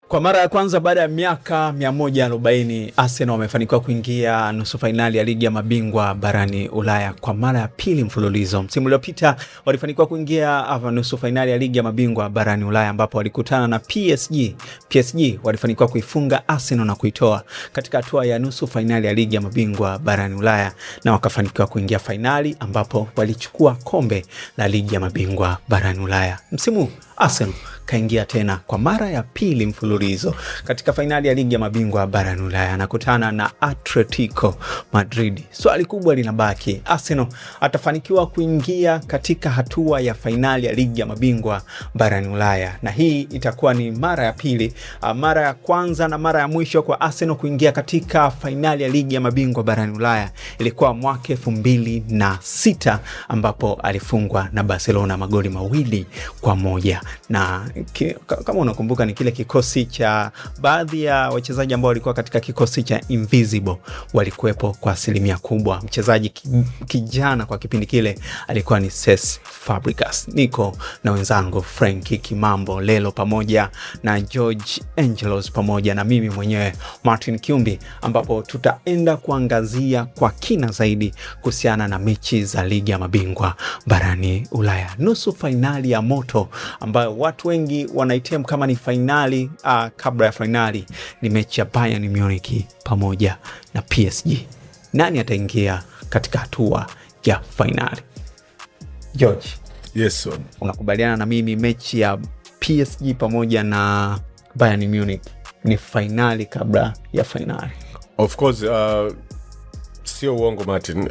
Kwa mara ya kwanza baada ya miaka 140 Arsenal wamefanikiwa kuingia nusu fainali ya ligi ya mabingwa barani Ulaya kwa mara ya pili mfululizo. Msimu uliopita walifanikiwa kuingia nusu fainali ya ligi ya mabingwa barani Ulaya ambapo walikutana na PSG. PSG walifanikiwa kuifunga Arsenal na kuitoa katika hatua ya nusu fainali ya ligi ya mabingwa barani Ulaya na wakafanikiwa kuingia fainali ambapo walichukua kombe la ligi ya mabingwa barani Ulaya. Msimu Arsenal kaingia tena kwa mara ya pili mfululizo katika fainali ya ligi ya mabingwa barani Ulaya, anakutana na Atletico Madrid. Swali kubwa linabaki, Arsenal atafanikiwa kuingia katika hatua ya fainali ya ligi ya mabingwa barani Ulaya? Na hii itakuwa ni mara ya pili. Mara ya kwanza na mara ya mwisho kwa Arsenal kuingia katika fainali ya ligi ya mabingwa barani Ulaya ilikuwa mwaka 2006 ambapo alifungwa na Barcelona magoli 2-1. Na kama unakumbuka ni kile kikosi cha baadhi ya wachezaji ambao walikuwa katika kikosi cha Invisible walikuwepo kwa asilimia kubwa. Mchezaji kijana kwa kipindi kile alikuwa ni Cesc Fabregas. Niko na wenzangu Frankie Kimambo Lelo pamoja na George Angelos pamoja na mimi mwenyewe Martin Kiumbi, ambapo tutaenda kuangazia kwa kina zaidi kuhusiana na mechi za ligi ya mabingwa barani Ulaya. Nusu fainali ya moto ambayo watu wengi wanaitem kama ni fainali kabla ya fainali ni mechi ya Bayern Munich pamoja na PSG. Nani ataingia katika hatua ya fainali? George. Yes sir. Unakubaliana na mimi mechi ya PSG pamoja na Bayern Munich ni fainali kabla ya fainali? Of course, sio uongo Martin.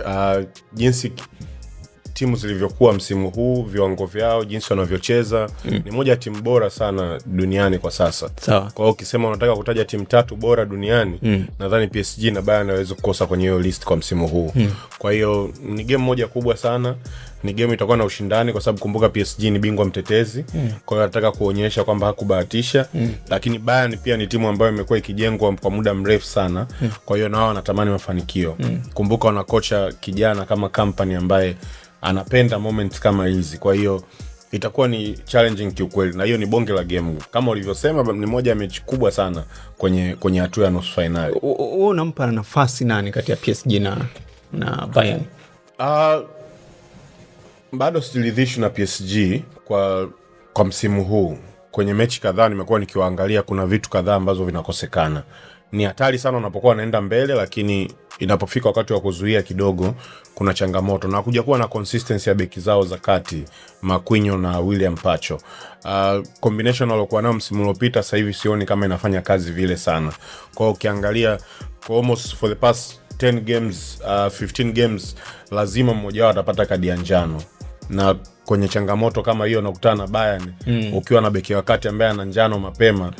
Jinsi timu zilivyokuwa msimu huu, viwango vyao, jinsi wanavyocheza, ni moja ya timu bora sana duniani kwa sasa. Kwa hiyo ukisema unataka kutaja timu 3 bora duniani, nadhani PSG na Bayern hawezi kukosa kwenye hiyo list kwa msimu huu. Kwa hiyo ni game moja kubwa sana. Ni game itakuwa na ushindani kwa sababu kumbuka PSG ni bingwa mtetezi. Kwa hiyo anataka kuonyesha kwamba hakubahatisha. Lakini Bayern pia ni timu ambayo imekuwa ikijengwa kwa muda mrefu sana. Kwa hiyo nao wanatamani mafanikio. Kumbuka wana kocha kijana kama Company ambaye anapenda moment kama hizi. Kwa hiyo itakuwa ni challenging kiukweli, na hiyo ni bonge la game. Kama ulivyosema, ni moja ya mechi kubwa sana kwenye hatua ya nusu finali. Unampa nafasi nani kati ya PSG na Bayern? Bado sijiridhishi na PSG kwa msimu huu. Kwenye mechi kadhaa nimekuwa nikiwaangalia, kuna vitu kadhaa ambazo vinakosekana. Ni hatari sana unapokuwa unaenda mbele, lakini inapofika wakati wa kuzuia kidogo kuna changamoto, na kuja kuwa na consistency ya beki zao za kati Marquinhos na William Pacho. Combination waliokuwa nao msimu uliopita sasa hivi sioni kama inafanya kazi vile sana. Kwa hiyo ukiangalia kwa almost for the past 10 games, 15 games lazima mmoja wao atapata kadi ya njano. Na kwenye changamoto kama hiyo nakutana na Bayern, ukiwa na beki wakati ambaye ana njano mapema,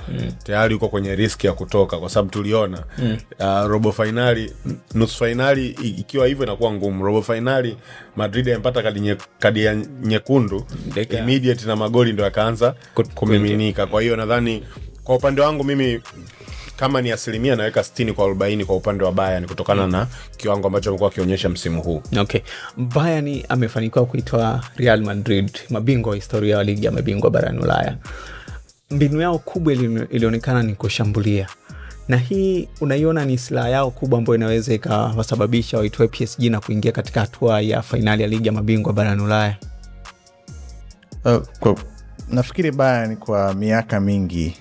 tayari uko kwenye risk ya kutoka, kwa sababu tuliona robo finali, nusu finali ikiwa hivyo inakuwa ngumu. Robo finali Madrid amepata kadi ya nyekundu immediate na magoli ndio yakaanza kumiminika. Kwa hiyo nadhani kwa upande wangu mimi kama ni asilimia naweka 60 kwa 40 kwa upande wa Bayern kutokana na kiwango ambacho amekuwa akionyesha msimu huu. Okay. Bayern amefanikiwa kuitoa Real Madrid, mabingwa wa historia wa ligi ya mabingwa barani Ulaya. Mbinu yao kubwa ilionekana ni kushambulia. Na hii unaiona ni silaha yao kubwa ambayo inaweza ikawasababisha waitoe PSG na kuingia katika hatua ya fainali ya ligi ya mabingwa barani Ulaya? Nafikiri Bayern kwa miaka mingi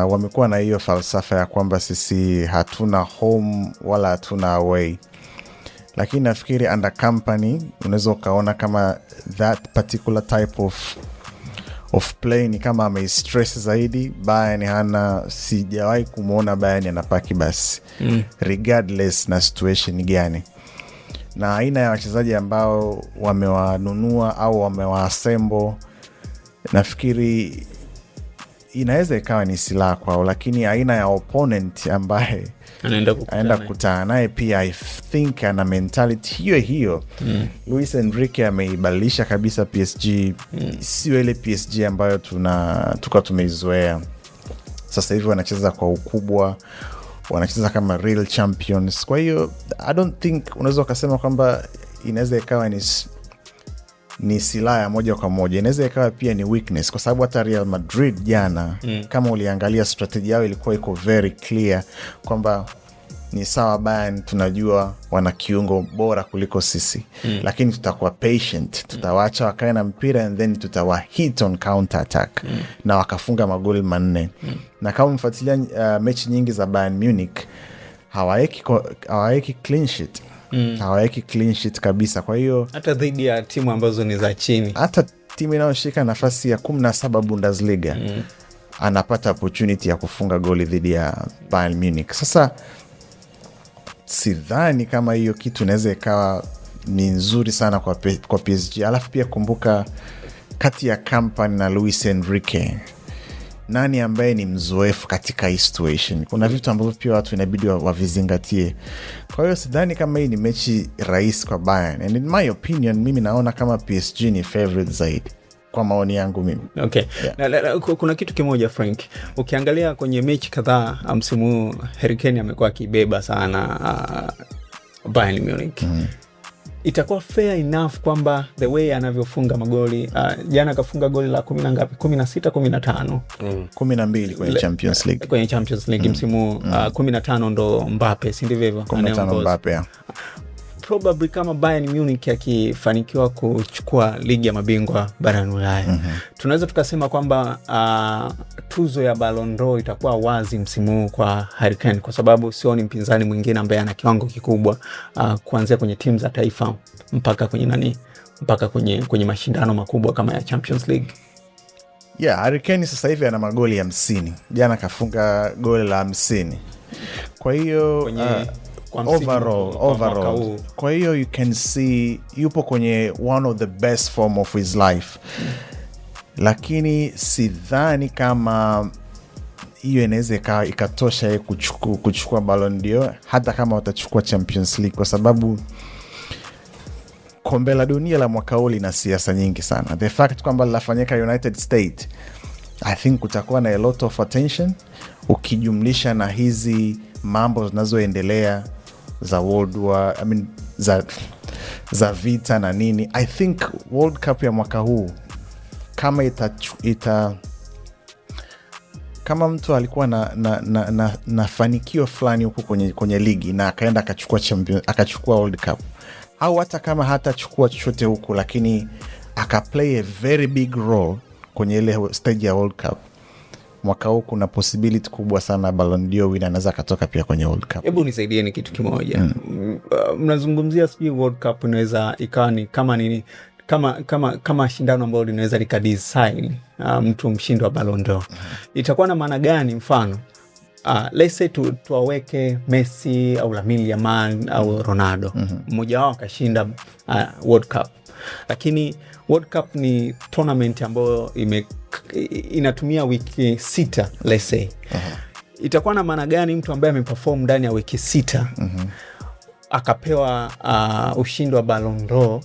wamekuwa na hiyo falsafa ya kwamba sisi hatuna home wala hatuna away, lakini nafikiri under Company unaweza ukaona kama that particular type of play ni kama ameistress zaidi. Bayern hana, sijawahi kumuona Bayern anapaki basi regardless na situation gani, na aina ya wachezaji ambao wamewanunua au wamewaassemble nafikiri inaweza ikawa ni silaha kwao, lakini aina ya opponent ambaye anaenda kukutana naye pia I think ana mentality hiyo. Luis Enrique ameibadilisha kabisa PSG. Sio ile PSG ambayo tuka tumeizoea. Sasa hivi wanacheza kwa ukubwa, wanacheza kama real champions. Kwa hiyo I don't think unaweza kusema kwamba inaweza ikawa ni silaha moja kwa moja, inaweza ikawa pia ni weakness, kwa sababu hata Real Madrid jana kama uliangalia strategy yao ilikuwa iko very clear kwamba ni sawa, Bayern tunajua wana kiungo bora kuliko sisi, lakini tutakuwa patient, tutawaacha wakae na mpira and then tutawa hit on counter attack, na wakafunga magoli 4. Na kama mfuatilia mechi nyingi za Bayern Munich hawaeki clean sheet, hawaeki clean sheet kabisa. Kwa hiyo hata dhidi ya timu ambazo ni za chini, hata timu inayoshika nafasi ya 17 Bundesliga anapata opportunity ya kufunga goli dhidi ya Bayern Munich. Sasa sidhani kama hiyo kitu inaweza ikawa ni nzuri sana kwa PSG. Alafu pia kumbuka, kati ya Kompany na Luis Enrique, nani ambaye ni mzoefu katika hii situation? Kuna vitu ambavyo pia watu inabidi wavizingatie. Kwa hiyo sidhani kama hii ni mechi rahisi kwa Bayern, and in my opinion mimi naona kama PSG ni favorite zaidi, kwa maoni yangu mimi. Okay. Yeah. Kuna kitu kimoja Frank, ukiangalia kwenye mechi kadhaa msimu Harry Kane amekuwa akibeba sana Bayern Munich. Itakuwa fair enough kwamba the way anavyofunga magoli, jana kafunga goli la 10 ngapi, 16 15 12 kwenye Champions League, kwenye Champions League msimu 15 ndo Mbappe, si ndivyo hivyo? 15 Mbappe. Probably kama Bayern Munich akifanikiwa kuchukua ligi ya mabingwa barani Ulaya, tunaweza tukasema kwamba tuzo ya Ballon d'Or itakuwa wazi msimu kwa Harry Kane, kwa sababu sioni mpinzani mwingine ambaye ana kiwango kikubwa kuanzia kwenye timu za taifa mpaka kwenye mashindano makubwa kama ya Champions League. Yeah, Harry Kane sasa hivi ana magoli 50. Jana kafunga goli la 50. Kwa hiyo overall. Kwa hiyo you can see yupo kwenye one of the best form of his life. Lakini sidhani kama hiyo inaweza ikatosha yeye kuchukua Ballon d'Or, hata kama watachukua Champions League, kwa sababu kombe la dunia la mwaka huu lina siasa nyingi sana. The fact kwamba linafanyika United States, I think kutakuwa na a lot of attention, ukijumlisha na hizi mambo zinazoendelea za World War, I mean, za vita na nini. I think World Cup ya mwaka huu, kama kama mtu alikuwa na fanikio fulani huko kwenye ligi na akaenda akachukua World Cup, au hata kama hatachukua chochote huko lakini akaplay a very big role kwenye ile stage ya World Cup, mwaka huu kuna possibility kubwa sana Ballon d'Or winner anaweza katoka pia kwenye World Cup. Hebu nisaidieni kitu kimoja. Mnazungumzia sijui World Cup inaweza ikawa ni kama nini, kama shindano ambalo linaweza likadecide mtu mshindi wa Ballon d'Or. Itakuwa na maana gani? Mfano let's say tuwaweke Messi au Lamine Yamal au Ronaldo, mmoja wao akashinda World Cup, lakini World Cup ni tournament ambayo inatumia wiki 6 let's say. Itakuwa na maana gani mtu ambaye ameperform ndani ya wiki 6 akapewa ushindi wa Ballon d'Or,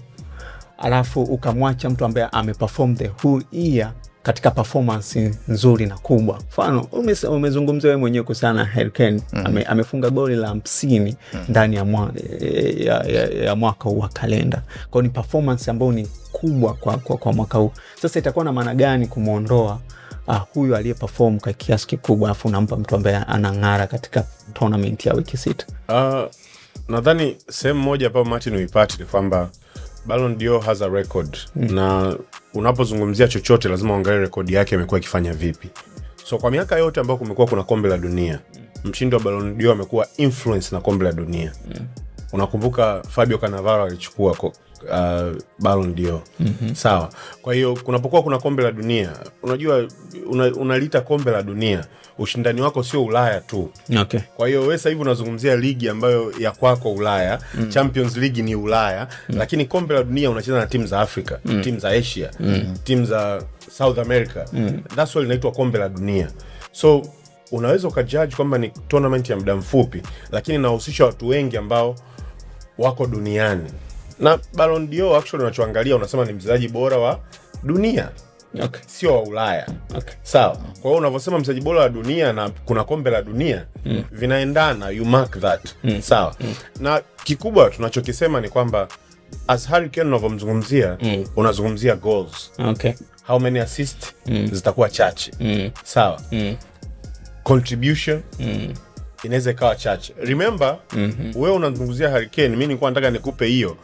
alafu ukamwacha mtu ambaye ameperform the whole year katika performance nzuri na kubwa? Mfano umezungumzia wewe mwenyewe kuhusiana Harry Kane, amefunga goli la 50 ndani ya mwaka huu wa kalenda. Kwa ni performance ambayo ni kubwa kwa mwaka huu. Sasa itakuwa na maana gani kumuondoa huyu aliyeperform kwa kiasi kikubwa afu unampa mtu ambaye anang'ara katika tournament ya wiki 6? Nadhani sehemu moja hapa Martin uipati ni kwamba Ballon d'Or has a record, na unapozungumzia chochote lazima uangalie rekodi yake imekuwa ikifanya vipi. So kwa miaka yote ambayo kumekuwa kuna kombe la dunia, mshindi wa Ballon d'Or amekuwa influence na kombe la dunia. Unakumbuka Fabio Cannavaro alichukua Ballon d'Or. Sawa. Kwa hiyo kunapokuwa kuna kombe la dunia, unajua unalita kombe la dunia, ushindani wako sio Ulaya tu. Okay. Kwa hiyo wewe sasa hivi unazungumzia ligi ambayo ya kwako Ulaya, Champions League ni Ulaya, lakini kombe la dunia unacheza na timu za Afrika, timu za Asia, timu za South America. That's why inaitwa kombe la dunia. So unaweza ukajudge kwamba ni tournament ya muda mfupi, lakini inahusisha watu wengi ambao wako duniani. Na Ballon d'Or actually unachoangalia unasema ni mchezaji bora wa dunia. Okay. Sio wa Ulaya. Okay. Sawa. Kwa hiyo unavyosema mchezaji bora wa dunia na kuna kombe la dunia, vinaendana, you mark that. Sawa. Na kikubwa tunachokisema ni kwamba as Harry Kane unavyomzungumzia, unazungumzia goals. Okay. How many assists? Zitakuwa chache. Sawa. Contribution inaweza ikawa chache. Remember, wewe unazungumzia Harry Kane, mimi nilikuwa nataka nikupe hiyo.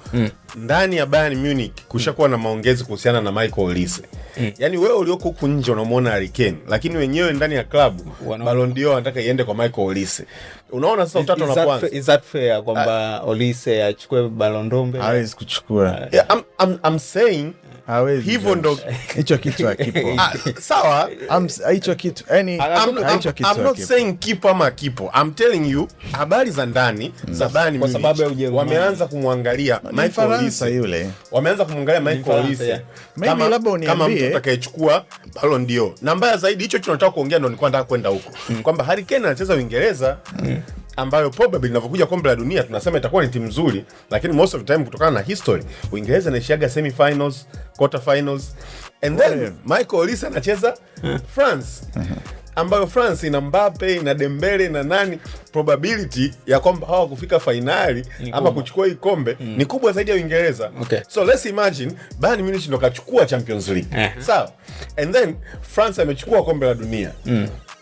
Ndani ya Bayern Munich kushakuwa na maongezi kuhusiana na Michael Olise. Yaani wewe ulioko huku nje unamuona Harry Kane, lakini wenyewe ndani ya klabu Ballon d'Or wanataka iende kwa Michael Olise. Unaona sasa utatu unapoanza. Is that fair kwamba Olise achukue Ballon d'Or mbele? Hawezi kuchukua. Yeah, I'm saying hawezi. Hivyo ndo hicho kitu hakipo. Sawa. Hicho kitu yani I'm not saying kipo ama kipo. I'm telling you habari za ndani za Bayern kwa sababu ya Ujerumani wameanza kumwangalia Michael Olise yule. Wameanza kumwangalia Michael Olise kama mtu atakayechukua Ballon d'Or. Na mbaya zaidi hicho tunataka kuongea ndo nilikuwa nataka kwenda huko. Kwamba Harry Kane anacheza Uingereza ambayo probably inavyokuja kombe la dunia tunasema itakuwa ni timu nzuri, lakini most of the time kutokana na history Uingereza inaishiaga semi-finals, quarter finals, and then Michael Olise anacheza France ambayo France ina Mbappe, ina Dembele na nani, probability ya kwamba hawa kufika finali ama kuchukua hii kombe ni kubwa zaidi ya Uingereza. Okay. So let's imagine Bayern Munich ndo kachukua Champions League. Sawa. And then France amechukua kombe la dunia.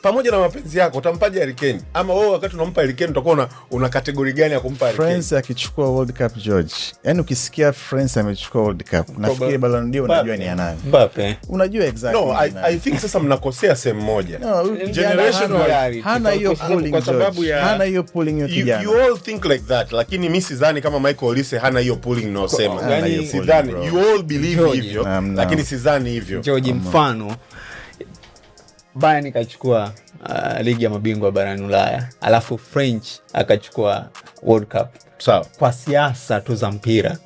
Pamoja na mapenzi yako utampaje Harry Kane? Ama wewe wakati unampa Harry Kane utakuwa una kategori gani ya kumpa Harry Kane? France akichukua World Cup, George. Yaani ukisikia France amechukua World Cup, nafikiri Ballon d'Or unajua ni ya nani? Mbappe. Unajua exactly. No, I think sasa mnakosea sehemu moja. No, generation hana hiyo pulling kwa sababu ya hana hiyo pulling hiyo kijana. You all think like that, lakini mimi sidhani kama Michael Olise hana hiyo pulling unaosema. Yani sidhani. You all believe hivyo, lakini sidhani hivyo. George, mfano Bayern kachukua ligi ya mabingwa barani Ulaya, alafu French akachukua World Cup. Sawa. Kwa siasa tu za mpira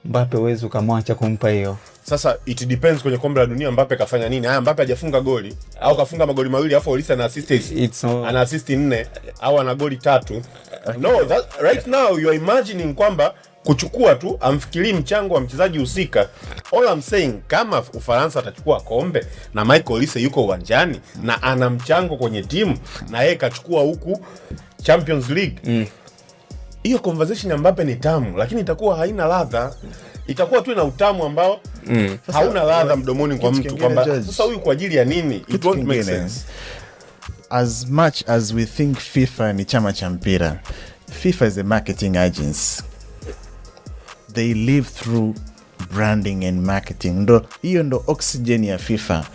Mbappe wewe ukamwacha kumpa hiyo. Sasa it depends kwenye kombe la dunia Mbappe kafanya nini. Mbappe hajafunga goli au kafunga magoli mawili afu Olise ana assist ana assist 4 au ana goli 3. No, that, right now you are imagining kwamba kuchukua tu amfikirii mchango wa mchezaji husika. All I'm saying kama Ufaransa atachukua kombe na Michael Olise yuko uwanjani na ana mchango kwenye timu na yeye kachukua huku Champions League. Hiyo conversation ya Mbappe ni tamu, lakini itakuwa haina ladha. Itakuwa tu ina utamu ambao hauna ladha mdomoni kwa mtu kwamba sasa huyu kwa ajili ya nini? It won't make sense. As much as we think FIFA ni chama cha mpira, FIFA is a marketing agency. They live through branding and marketing. Hiyo ndo oxygen ya FIFA.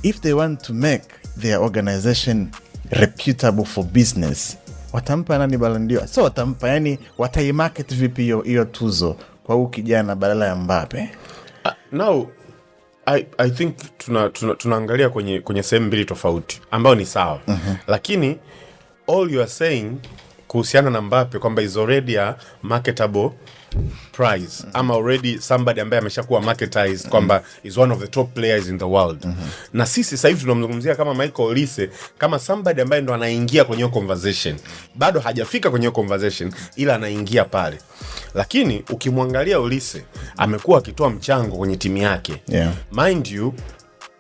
If they want to make their organization reputable for business, watampa nani Ballon d'Or? So watampa, yani wataimarket vipi hiyo tuzo kwa huyu kijana badala ya Mbappe? Now I think tunaangalia kwenye sehemu mbili tofauti ambao ni sawa. Lakini all you are saying kuhusiana na Mbappe kwamba is already a marketable prize ama already somebody ambaye ameshakuwa marketized kwamba is one of the top players in the world. Na sisi sasa hivi tunamzungumzia kama Michael Olise kama somebody ambaye ndo anaingia kwenye conversation. Bado hajafika kwenye conversation ila anaingia pale. Lakini ukimwangalia Olise amekuwa akitoa mchango kwenye timu yake. Mind you,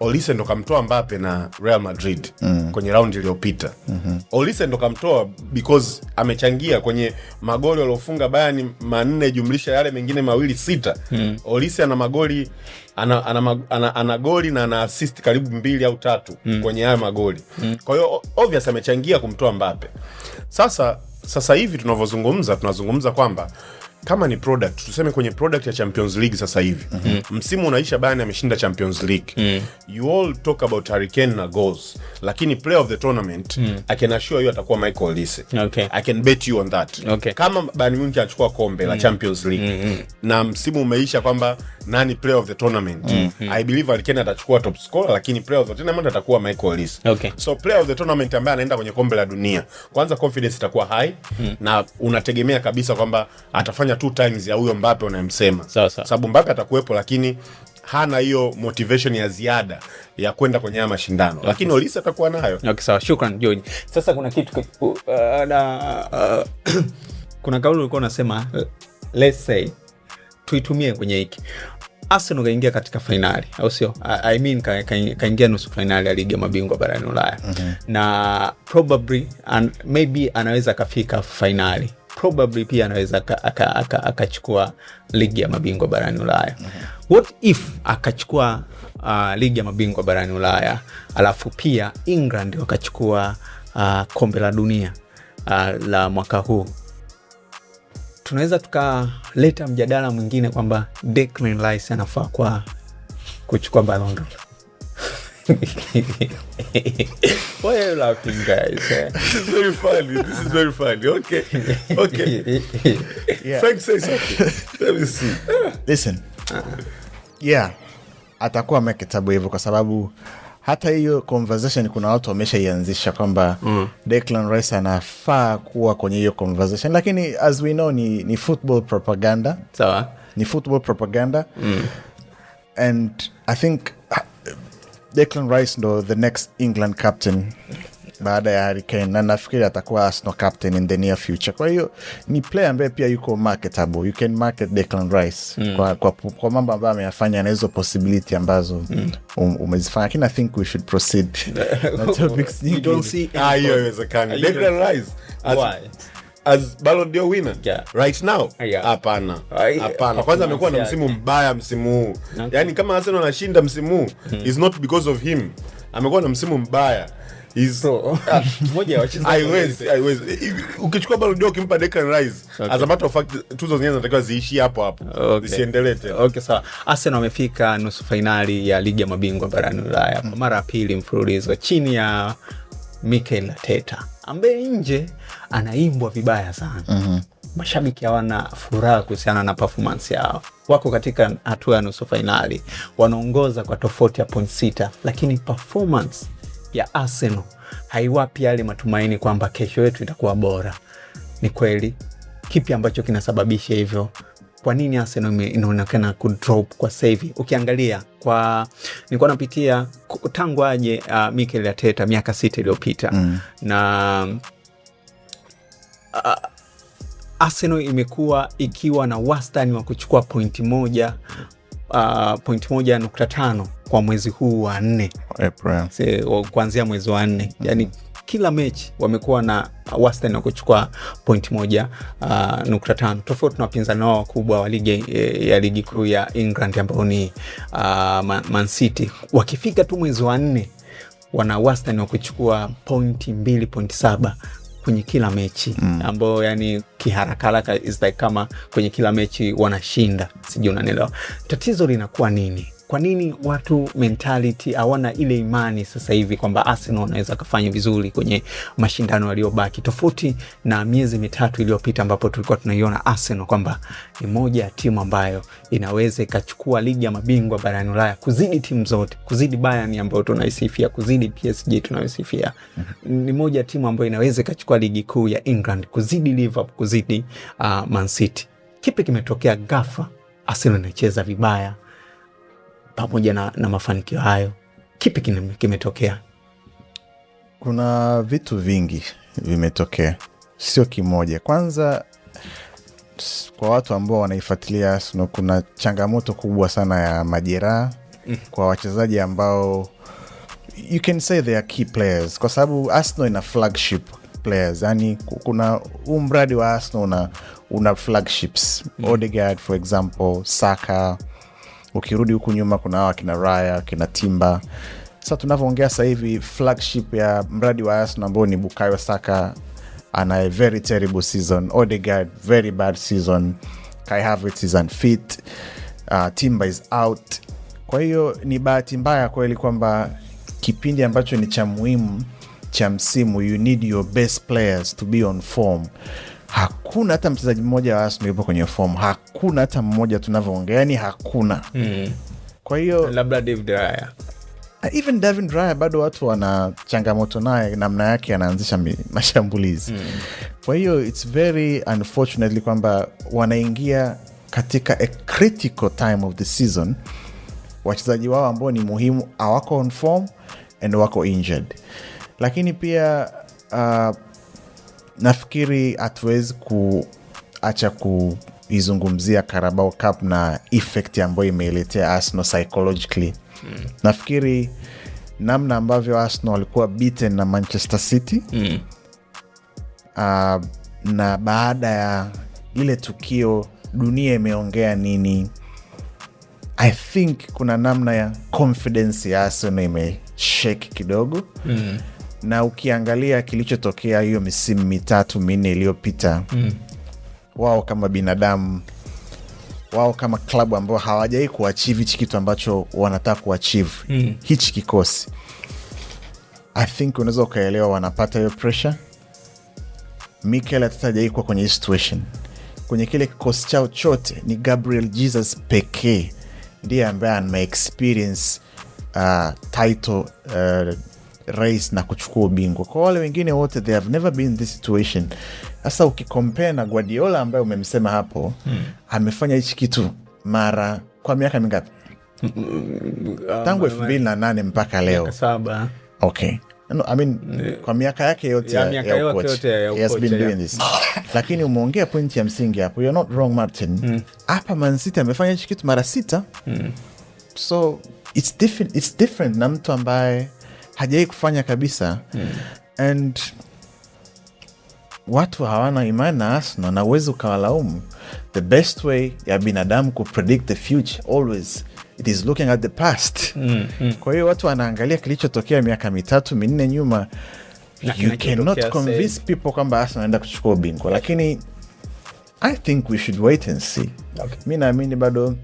Olise ndo kamtoa Mbappe na Real Madrid kwenye round iliyopita. Olise ndo kamtoa because amechangia kwenye magoli waliofunga Bayern 4 jumlisha yale mengine mawili 6. Olise ana magoli ana goli na ana assist karibu 2 au 3 kwenye haya magoli. Kwa hiyo obvious amechangia kumtoa Mbappe. Sasa hivi tunazungumza kwamba kama ni product, tuseme kwenye product ya Champions League sasa hivi. Msimu unaisha Bayern ameshinda Champions League. You all talk about Harry Kane na goals, lakini player of the tournament I can assure you atakuwa Michael Olise. Okay. I can bet you on that. Okay. Kama Bayern Munich anachukua kombe la Champions League na msimu umeisha kwamba nani player of the tournament, I believe Harry Kane atachukua top scorer, lakini player of the tournament atakuwa Michael Olise. Okay. So player of the tournament ambaye anaenda kwenye kombe la dunia, kwanza confidence itakuwa high na unategemea kabisa kwamba atafanya 2 times ya huyo Mbappe unayemsema. Sababu Mbappe atakuwepo lakini hana hiyo motivation ya ziada ya kwenda kwenye haya mashindano. Okay. Lakini Olise atakuwa nayo. Okay, sawa. Shukran George. Sasa kuna kitu kuna kauli ulikuwa unasema let's say tuitumie kwenye hiki. Arsenal kaingia katika finali, au sio? I mean kaingia nusu finali ya ligi ya mabingwa barani Ulaya. Na probably maybe anaweza kafika finali. probably pia anaweza akachukua ligi ya mabingwa barani Ulaya. What if akachukua ligi ya mabingwa barani Ulaya alafu pia England wakachukua kombe la dunia la mwaka huu? Tunaweza tukaleta mjadala mwingine kwamba Declan Rice anafaa kwa kuchukua Ballon d'Or. Why are you laughing, guys? This is very funny. This is very funny. Okay. Yeah. Frank, say something. Let me see. Listen. Yeah. Atakuwa amekitabu hivyo kwa sababu hata hiyo conversation kuna watu wameshaianzisha kwamba Declan Rice anafaa kuwa kwenye hiyo conversation, lakini as we know ni football propaganda. Sawa. Ni football propaganda. And I think Declan Rice ndo the next England captain baada ya Harry Kane, na nafikiri atakuwa Arsenal captain in the near future. Kwa hiyo ni player ambaye pia yuko marketable. You can market Declan Rice kwa mambo ambayo ameyafanya na hizo possibility ambazo umezifanya. Lakini I think we should proceed. You don't see hiyo haiwezekani. Declan Rice as Ballon d'Or winner right now? Hapana. Hapana. Kwanza amekuwa na msimu mbaya msimu huu. Yaani kama Arsenal anashinda msimu huu is not because of him. Amekuwa na msimu mbaya. Moja ya wachezaji ukichukua Ballon d'Or ukimpa Declan Rice, as a matter of fact tuzo zingine zinatakiwa ziishi hapo zisiendelee tena. Okay, sawa. Arsenal wamefika nusu finali ya ligi ya mabingwa barani Ulaya kwa mara ya pili mfululizo chini ya Mikel Arteta ambaye nje anaimbwa vibaya sana. Mashabiki hawana furaha kuhusiana na performance yao. Wako katika hatua ya nusu finali, wanaongoza kwa tofauti ya point 6, lakini performance ya Arsenal haiwapi yale matumaini kwamba kesho yetu itakuwa bora. Ni kweli? Kipi ambacho kinasababisha hivyo? Kwa nini Arsenal inaonekana kudrop kwa sasa hivi? Ukiangalia nilikuwa napitia tangu aje Mikel Arteta miaka 6 iliyopita na Arsenal imekuwa ikiwa na wastani wa kuchukua point 1.5 kwa mwezi huu wa 4 April. Kuanzia mwezi wa 4. Yani kila mechi wamekuwa na wastani wa kuchukua point 1.5, tofauti na wapinzani wao wakubwa wa ligi kuu ya England ambao ni Man City. Wakifika tu mwezi wa 4 wana wastani wa kuchukua point 2.7 kwenye kila mechi, ambao yani kiharaka is like kama kwenye kila mechi wanashinda. Sijui unanielewa. Tatizo linakuwa nini? Kwa nini watu mentality hawana ile imani sasa hivi kwamba Arsenal wanaweza kufanya vizuri kwenye mashindano yaliyobaki, tofauti na miezi mitatu iliyopita ambapo tulikuwa tunaiona Arsenal kwamba ni moja ya timu ambayo inaweza ikachukua ligi ya mabingwa barani Ulaya kuzidi timu zote, kuzidi Bayern ambayo tunaisifia, kuzidi PSG tunaisifia. Ni moja ya timu ambayo inaweza ikachukua ligi kuu ya England, kuzidi Liverpool, kuzidi Man City. Kipi kimetokea ghafla Arsenal inacheza vibaya pamoja na mafanikio hayo? Kipi kimetokea? Kuna vitu vingi vimetokea, sio kimoja. Kwanza, kwa watu ambao wanaifuatilia Arsenal, kuna changamoto kubwa sana ya majeraha kwa wachezaji ambao you can say they are key players, kwa sababu Arsenal ina flagship players. Yani kuna mradi wa Arsenal una flagships. Odegaard for example, Saka. Ukirudi huku nyuma kuna hawa kina Raya, kina Timber. Sasa tunavyoongea sasa hivi flagship ya mradi wa Arsenal ambao ni Bukayo Saka ana a very terrible season. Odegaard very bad season. Kai Havertz is unfit. Timber is out. Kwa hiyo ni bahati mbaya kweli kwamba kipindi ambacho ni cha muhimu cha msimu, you need your best players to be on form. Hakuna hata mchezaji mmoja wa Arsenal yupo kwenye form. Hakuna hata mmoja tunavyoongea, yani hakuna. Kwa hiyo labda David Raya. Even David Raya bado watu wana changamoto naye, namna yake anaanzisha mashambulizi. Kwa hiyo it's very unfortunately kwamba wanaingia katika a critical time of the season. Wachezaji wao ambao ni muhimu hawako on form and wako injured. Lakini pia nafikiri hatuwezi kuacha kuizungumzia Carabao Cup na effect ambayo imeiletea Arsenal psychologically. Nafikiri namna ambavyo Arsenal walikuwa beaten na Manchester City na baada ya ile tukio dunia imeongea nini. I think kuna namna ya confidence ya Arsenal imeshake kidogo. Na ukiangalia kilichotokea hiyo misimu 3-4 iliyopita, wao kama binadamu, wao kama klabu ambao hawajai kuachieve hichi kitu ambacho wanataka kuachieve, hichi kikosi, I think unaweza ukaelewa wanapata hiyo pressure. Mikel Arteta hajai kuwa kwenye hii situation. Kwenye kile kikosi chao chote ni Gabriel Jesus pekee ndiye ambaye ana experience title race na kuchukua ubingwa. Kwa wale wengine wote they have never been in this situation. Sasa ukikompare na Guardiola ambaye umemsema hapo, amefanya hichi kitu mara kwa miaka mingapi? Tangu 2008 mpaka leo 7. Okay. No, I mean, kwa miaka yake yote ya ukocha, he has been doing this. Lakini umeongea pointi ya msingi hapo. You're not wrong, Martin. Hapa Man City amefanya hichi kitu mara 6. So it's different na mtu ambaye hajai kufanya kabisa. And watu hawana imani na Arsenal na uwezi ukawalaumu. The best way ya binadamu kupredict the future always it is looking at the past. Kwa hiyo watu wanaangalia kilichotokea miaka 3-4 nyuma. You cannot convince people kwamba Arsenal anaenda kuchukua ubingwa, lakini I think we should wait and see. Mi naamini bado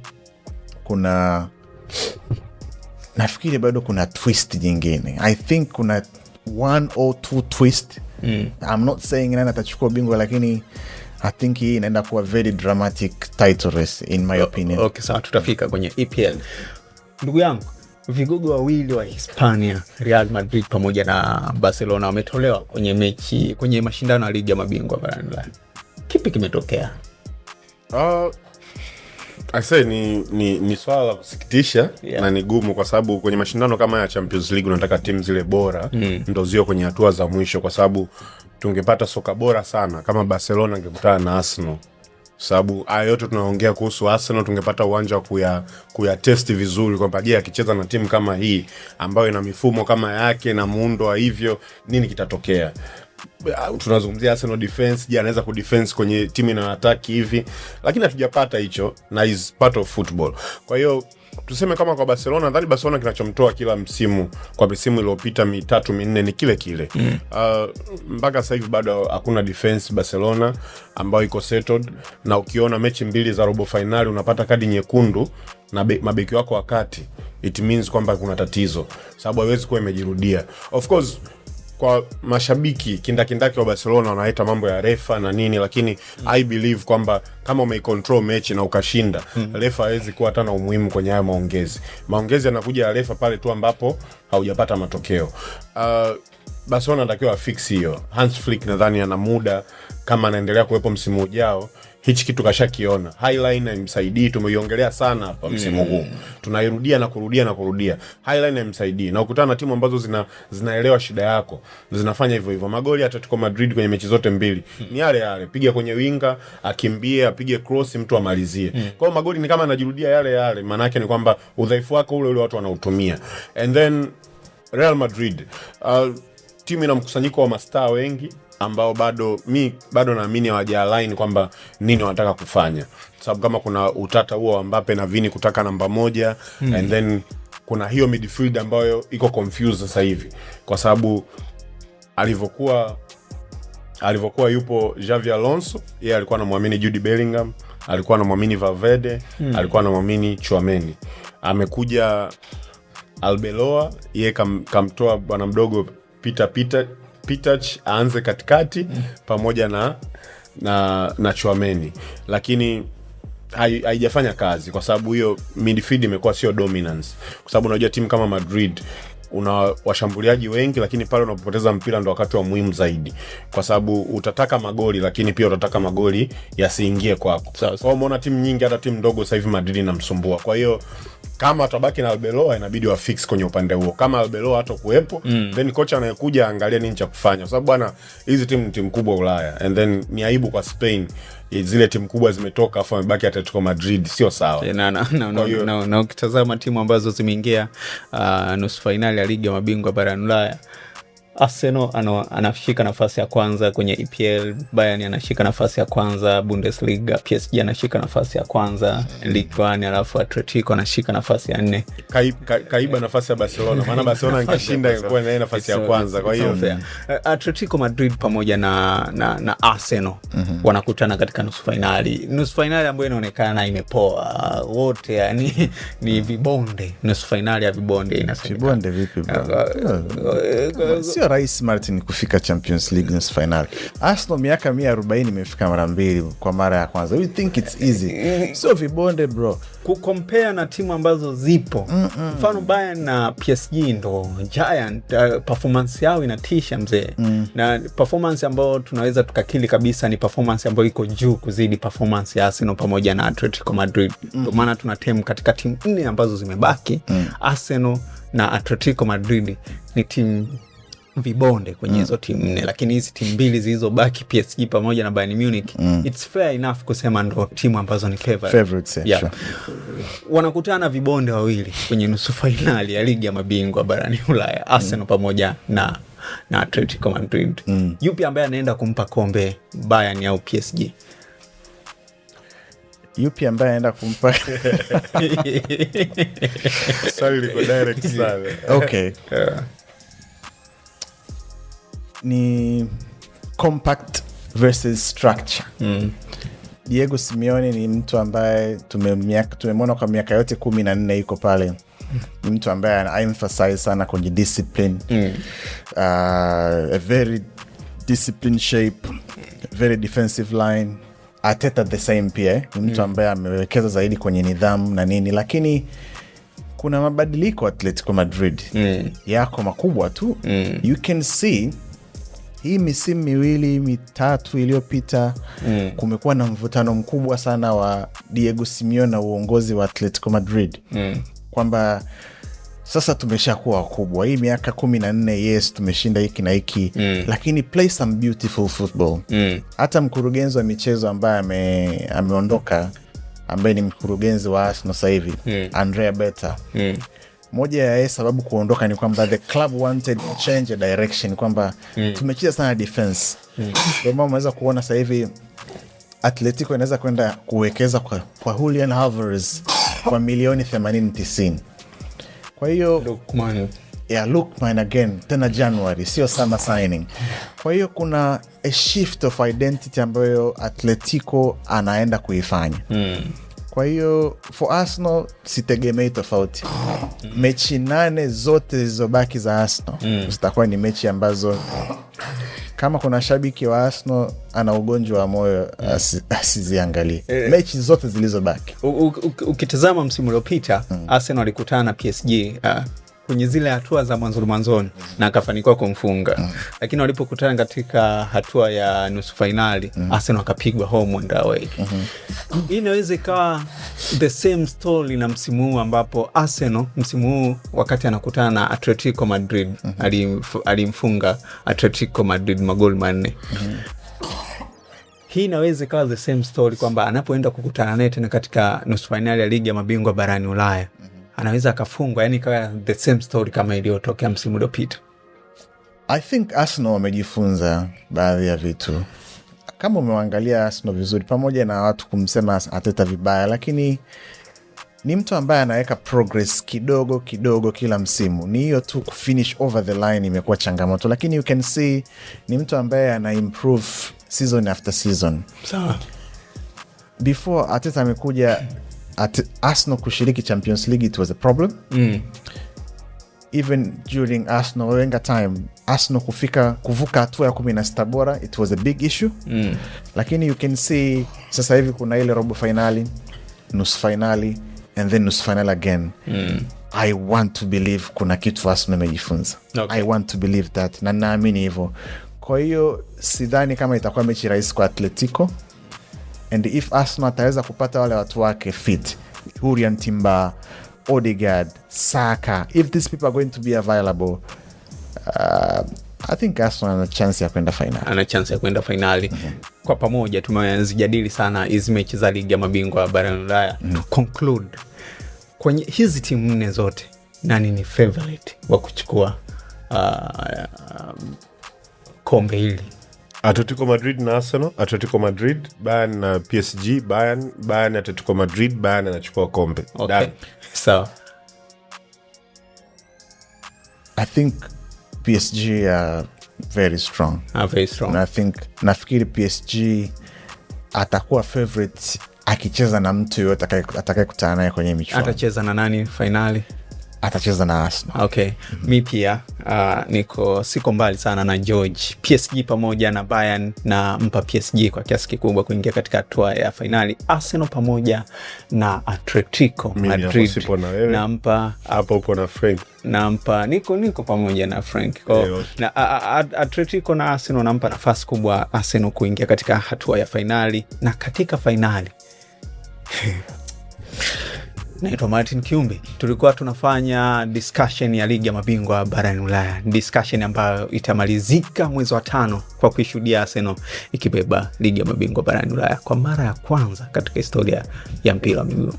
nafikiri bado kuna twist nyingine. I think kuna 1 or 2 twist. I'm not saying nani atachukua ubingwa, lakini I think hii inaenda kuwa very dramatic title race in my opinion. Okay, sawa, tutafika kwenye EPL. Ndugu yangu, vigogo wawili wa Hispania, Real Madrid pamoja na Barcelona, wametolewa kwenye mashindano ya ligi ya mabingwa barani Ulaya. Kipi kimetokea? I say ni swala la kusikitisha, na ni gumu kwa sababu kwenye mashindano kama ya Champions League unataka timu zile bora ndo zio kwenye hatua za mwisho, kwa sababu tungepata soka bora sana kama Barcelona angekutana na Arsenal. Sababu haya yote tunaongea kuhusu Arsenal, tungepata uwanja wa kuyatesti vizuri kwamba je, akicheza na timu kama hii ambayo ina mifumo kama yake na muundo wa hivyo, nini kitatokea? Tunazungumzia Arsenal defense, je, anaweza kudefense kwenye timu ina attack hivi? Lakini hatujapata hicho, na is part of football. Kwa hiyo tuseme kama kwa Barcelona, nadhani Barcelona kinachomtoa kila msimu kwa msimu iliyopita 3-4 ni kile. Mpaka sasa hivi bado hakuna defense Barcelona ambayo iko settled, na ukiona mechi 2 za robo finali unapata kadi nyekundu na mabeki wako wakati, it means kwamba kuna tatizo, sababu haiwezi kuwa imejirudia. Of course kwa mashabiki kindakindaki wa Barcelona wanaita mambo ya refa na nini, lakini I believe kwamba kama umeicontrol mechi na ukashinda, refa hawezi kuwa hata na umuhimu kwenye haya maongezi. Maongezi yanakuja ya refa pale tu ambapo haujapata matokeo. Barcelona anatakiwa fix hiyo. Hans Flick nadhani ana muda, kama anaendelea kuwepo msimu ujao, hichi kitu kashakiona. Highline imsaidii, tumeiongelea sana hapa msimu huu. Tunairudia na kurudia. Highline imsaidii. Na ukutana na timu ambazo zinaelewa shida yako, zinafanya hivyo hivyo. Magoli ya Atletico Madrid kwenye mechi zote 2 ni yale. Piga kwenye winga, akimbie, apige cross, mtu amalizie. Kwa hiyo magoli ni kama anajirudia yale. Maana yake ni kwamba udhaifu wako ule watu wanautumia. And then Real Madrid, timu ina mkusanyiko wa mastaa wengi ambao bado naamini hawaja-align kwamba nini wanataka kufanya. Sababu kama kuna utata huo wa Mbappe na Vini kutaka namba 1, and then kuna hiyo midfield ambayo iko confused sasa hivi, kwa sababu alivyokuwa yupo Xavi Alonso, yeye alikuwa anamwamini Jude Bellingham, alikuwa anamwamini Valverde, alikuwa anamwamini Tchouameni. Amekuja Arbeloa, yeye kamtoa bwana mdogo Pitach aanze katikati pamoja na Tchouameni, lakini haijafanya kazi kwa sababu hiyo midfield imekuwa sio dominance. Kwa sababu unajua timu kama Madrid una washambuliaji wengi, lakini pale unapopoteza mpira ndo wakati wa muhimu zaidi, kwa sababu utataka magoli lakini pia utataka magoli yasiingie kwako. Kwa hiyo umeona timu nyingi, hata timu ndogo sasa hivi Madrid inamsumbua. Kwa hiyo kama atabaki na Arbeloa inabidi wa fix kwenye upande huo. Kama Arbeloa hata kuwepo, then kocha anayekuja angalia nini cha kufanya, kwa sababu bwana, hizi timu ni timu kubwa Ulaya, and then ni aibu kwa Spain zile timu kubwa zimetoka afa mabaki Atletico Madrid, sio sawa. Na ukitazama timu ambazo zimeingia nusu finali ya ligi ya mabingwa barani Ulaya, Arsenal anashika nafasi ya kwanza kwenye EPL, Bayern anashika nafasi ya kwanza Bundesliga, PSG anashika nafasi ya kwanza Ligue 1, alafu Atletico anashika nafasi ya 4. Kaiba nafasi ya Barcelona, maana Barcelona ingeshinda ingekuwa na nafasi ya kwanza. Kwa hiyo Atletico Madrid pamoja na Arsenal wanakutana katika nusu finali ambayo inaonekana imepoa wote, yani ni vibonde. Nusu finali ya vibonde inasemekana. Vibonde vipi bro? Sio rahisi Martin kufika Champions League nusu finali. Arsenal miaka 140 imefika mara 2 kwa mara ya kwanza. We think it's easy. Sio vibonde bro. Kukompare na timu ambazo zipo. Mfano Bayern na PSG ndo giant, performance yao inatisha mzee. Na performance ambayo tunaweza tukakili kabisa ni performance ambayo iko juu kuzidi performance ya Arsenal pamoja na Atletico Madrid. Ndio maana tuna timu katika timu 4 ambazo zimebaki. Arsenal na Atletico Madrid ni timu vibonde kwenye hizo timu 4, lakini hizi timu 2 zilizobaki PSG pamoja na Bayern Munich, it's fair enough kusema ndo timu ambazo ni favorites. Yeah. Sure. Wanakutana vibonde wawili kwenye nusu finali ya ligi ya mabingwa barani Ulaya, Arsenal pamoja na Atletico Madrid. Yupi ambaye anaenda kumpa kombe, Bayern au PSG? Yupi ambaye anaenda kumpa? swali liko direct sana. Okay. Ni compact versus structure. Diego Simeone ni mtu ambaye tumemwona kwa miaka yote 14 yuko pale. Ni mtu ambaye ana emphasize sana kwenye discipline. A very disciplined shape, very defensive line. Arteta the same pia. Ni mtu ambaye amewekeza zaidi kwenye nidhamu na nini, lakini kuna mabadiliko Atletico Madrid yako makubwa tu. You can see hii misimu 2-3 iliyopita kumekuwa na mvutano mkubwa sana wa Diego Simeone na uongozi wa Atletico Madrid. Kwamba sasa tumeshakuwa wakubwa, hii miaka 14, yes tumeshinda hiki na hiki, lakini play some beautiful football. Hata mkurugenzi wa michezo ambaye ameondoka, ambaye ni mkurugenzi wa Arsenal sasa hivi, Andrea Berta, moja ya sababu kuondoka ni kwamba the club wanted to change a direction, kwamba tumecheza sana defense. Ndio maana unaweza kuona sasa hivi Atletico inaweza kwenda kuwekeza kwa Julian Alvarez kwa milioni 80-90. Kwa hiyo Lookman again tena January, sio summer signing. Kwa hiyo kuna a shift of identity ambayo Atletico anaenda kuifanya. Kwa hiyo for Arsenal sitegemei tofauti. Mechi 8 zote zilizobaki za Arsenal zitakuwa ni mechi ambazo kama kuna shabiki wa Arsenal ana ugonjwa wa moyo asiziangalie. Mechi zote zilizobaki. Ukitazama msimu uliopita Arsenal alikutana na PSG kwenye zile hatua za mwanzoni na akafanikiwa kumfunga. Lakini walipokutana katika hatua ya nusu finali, Arsenal akapigwa home and away. Hii inaweza ikawa the same story na msimu huu, ambapo Arsenal msimu huu wakati anakutana na Atletico Madrid alimfunga Atletico Madrid magoli 4. Hii inaweza ikawa the same story kwamba anapoenda kukutana naye tena katika nusu finali ya ligi ya mabingwa barani Ulaya, anaweza akafungwa, yani kawa the same story kama iliyotokea msimu uliopita. I think Arsenal wamejifunza baadhi ya vitu. Kama umeangalia Arsenal vizuri, pamoja na watu kumsema Arteta vibaya, lakini ni mtu ambaye anaweka progress kidogo kidogo kila msimu. Ni hiyo tu kufinish over the line imekuwa changamoto, lakini you can see ni mtu ambaye ana improve season after season. Sawa. Before Arteta amekuja Arsenal kushiriki Champions League, it was a problem. Even during Arsenal Wenger time, Arsenal kuvuka hatua ya 16 bora, it was a big issue. Lakini you can see sasa hivi kuna ile robo finali, nusu finali, and then nusu finali again. I want to believe kuna kitu Arsenal imejifunza. Okay. I want to believe that, na naamini hivyo. Kwa hiyo sidhani kama itakuwa mechi rahisi kwa Atletico. And if Arsenal ataweza kupata wale watu wake fit, Hurian Timber, Odegaard, Saka, if these people are going to be available, I think Arsenal ana chance ya kwenda finali. Kwa pamoja tumezijadili sana hizi mechi za ligi ya mabingwa barani Ulaya. To conclude, kwenye hizi timu 4 zote, nani ni favorite wa kuchukua kombe hili? Atletico Madrid na Arsenal, Atletico Madrid, Bayern na PSG, Bayern Atletico Madrid, Bayern anachukua kombe. Okay. So I think PSG are very strong. Very strong. Nafikiri PSG atakuwa favorite akicheza na mtu yote atakayekutana naye kwenye michuano. Atacheza na nani finali? Atacheza na Arsenal. Okay. Mi pia siko mbali sana na George. PSG pamoja na Bayern, na mpa PSG kwa kiasi kikubwa kuingia katika hatua ya finali. Arsenal pamoja na Atletico Madrid. Na mpa hapa upo na Frank. Na mpa niko pamoja na Frank. Na Atletico na Arsenal nampa nafasi kubwa Arsenal kuingia katika hatua ya finali, na katika finali naitwa Martin Kiumbi. Tulikuwa tunafanya discussion ya ligi ya mabingwa barani Ulaya, discussion ambayo itamalizika mwezi wa 5 kwa kuishuhudia Arsenal ikibeba ligi ya mabingwa barani Ulaya kwa mara ya kwanza katika historia ya mpira wa miguu.